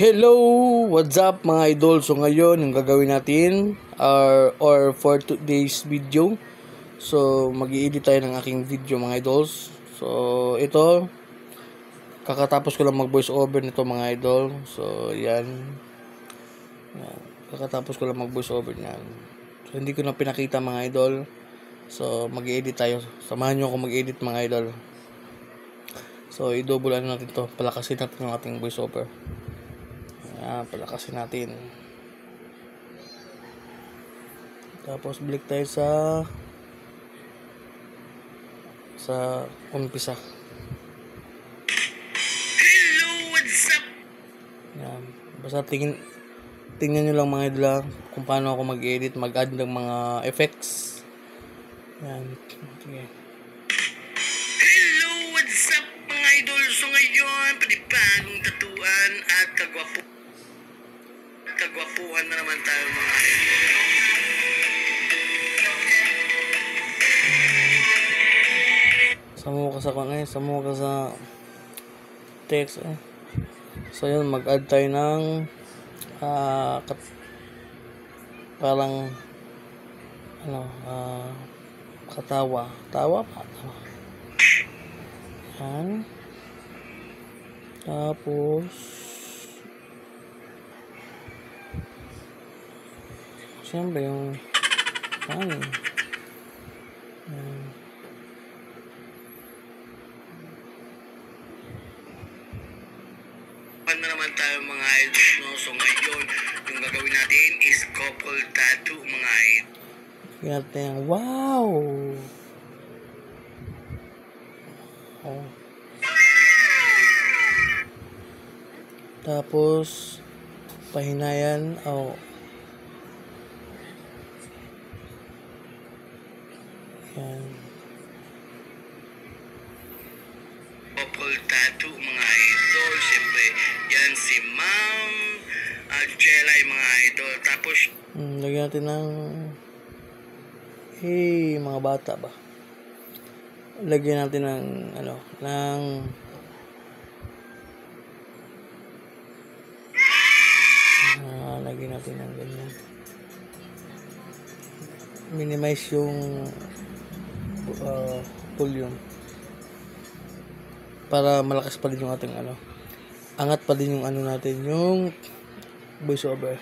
Hello! What's up mga idol? So ngayon, yung gagawin natin or for today's video. So mag-i-edit tayo ng aking video mga idols. So ito, kakatapos ko lang mag voice over nito mga idol. So yan. Kakatapos ko lang mag voice over niyan. So hindi ko na pinakita mga idol. So mag-i-edit tayo. Samahan nyo ako mag-edit mga idol. So i-double natin to. Palakasin natin yung ating voice over. Palakasin natin. Tapos balik tayo sa umpisa. Hello, what's up? Yan. Basta tingnan nyo lang mga idol kung paano ako mag-edit, mag-add ng mga effects. Yan. Okay. Hello, what's up mga idol? So ngayon, panibagong tatuan at kagwapuhan na naman tayo mga idol. Samo ka sa text So yun, mag-add tayo ng parang katawa pa. Yan. Tapos siyempre yung yan. Na naman tayo mga idol, no? So ngayon, yung gagawin natin is couple tattoo mga idol. Natin, wow! Oh. Tapos pahinayan yan. Couple tattoo mga idol. Siyempre, yan si Ma'am Jelay mga idol. Tapos Lagyan natin ng mga bata ba? Lagyan natin ng lagyan natin ng ganyan. Minimize yung volume para malakas pa din yung ating angat pa din yung natin, yung voice over.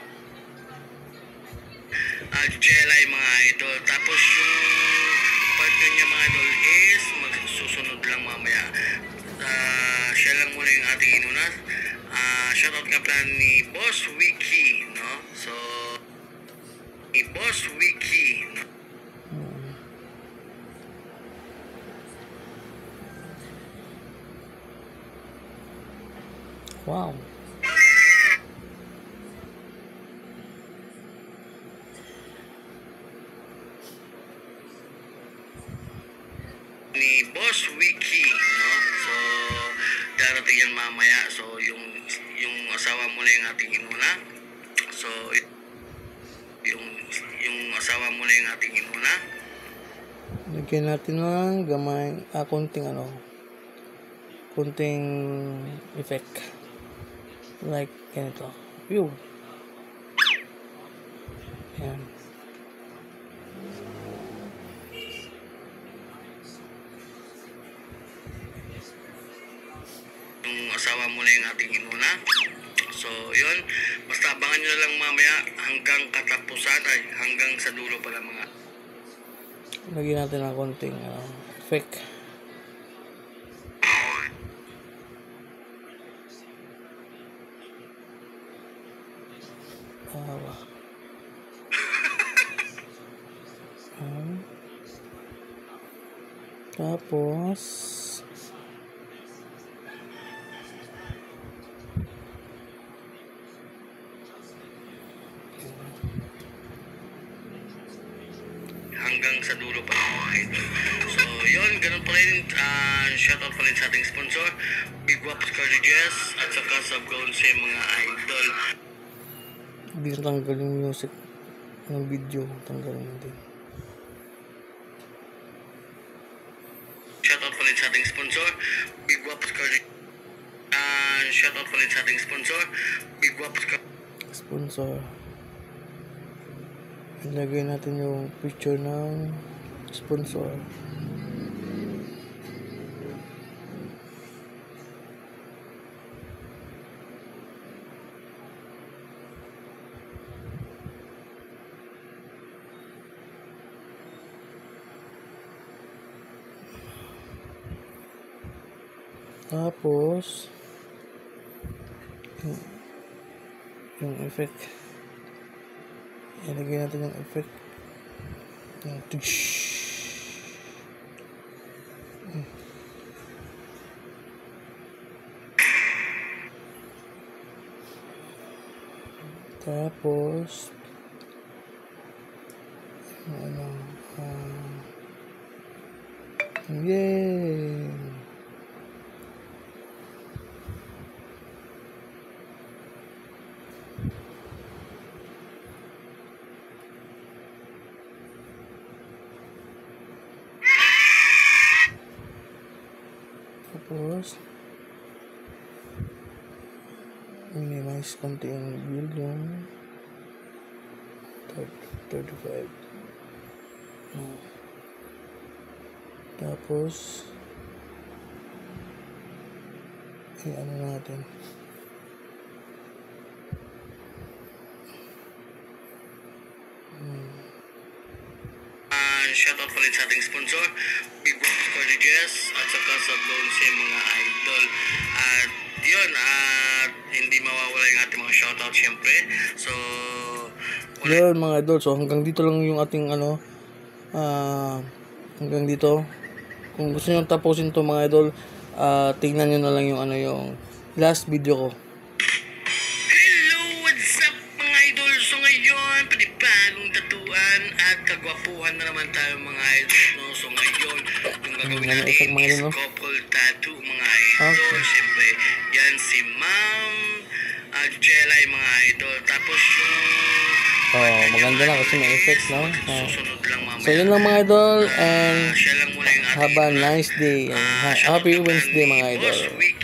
Jelay mga idol. Tapos yung part niya mga idol is magsusunod lang mamaya. Siya lang muna yung ating inuna. Shoutout nga pala ni Boss Wiki, no? So ni Boss Wiki, no? Wow. Ni Boss Wiki, no? So darating yan mamaya. So yung asawa mo na yung ating inuna. So yung asawa mo na yung ating inuna. Lagyan natin ng gamay, konting effect. Like ganito. View. Yan. Yung asawa mo na yung ating inuna. So yun, basta abangan nyo lang mamaya hanggang katapusan, hanggang sa dulo pala mga. Lagyan natin ng konting effect. Tapos hanggang sa dulo pa mga idol. So yun, ganun pa rin. Shoutout pa rin sa ating sponsor, Big Waps Cardiages at saka sa Bronze mga idol. hindi tanggal yung music ng video, tanggalin natin. Shoutout pa rin sa ating sponsor, Big Waps Cardiages Shoutout pa rin sa ating sponsor, Big Guapos Sponsor. Ilagay natin yung picture ng sponsor. Tapos yung effect, ilagay natin yung effect, yung tush. Tapos ano, yay. Tapos minimize konti yung build yung 35. Tapos ano natin, shoutout pa rin sa ating sponsor, Big Guapos Colleges, at saka sa doon sa mga idol. At yun, hindi mawawala yung ating mga shoutout syempre. So yun mga idol, so hanggang dito lang yung ating hanggang dito. Kung gusto nyo tapusin to mga idol, tingnan nyo na lang yung yung last video ko. hello, what's up mga idol? So ngayon, panibagong tatuan at kagwapuhan na naman tayo mga idol, no? So ngayon, yung gagawin natin is couple tattoo mga idol. Okay. Siyempre, yan si Ma'am Jelay mga idol. Tapos yung maganda lang kasi may effects, no? susunod lang mamaya. So yun lang mga idol, and Siya lang muna yung ating have a nice day and happy Wednesday mga idol. Boss Week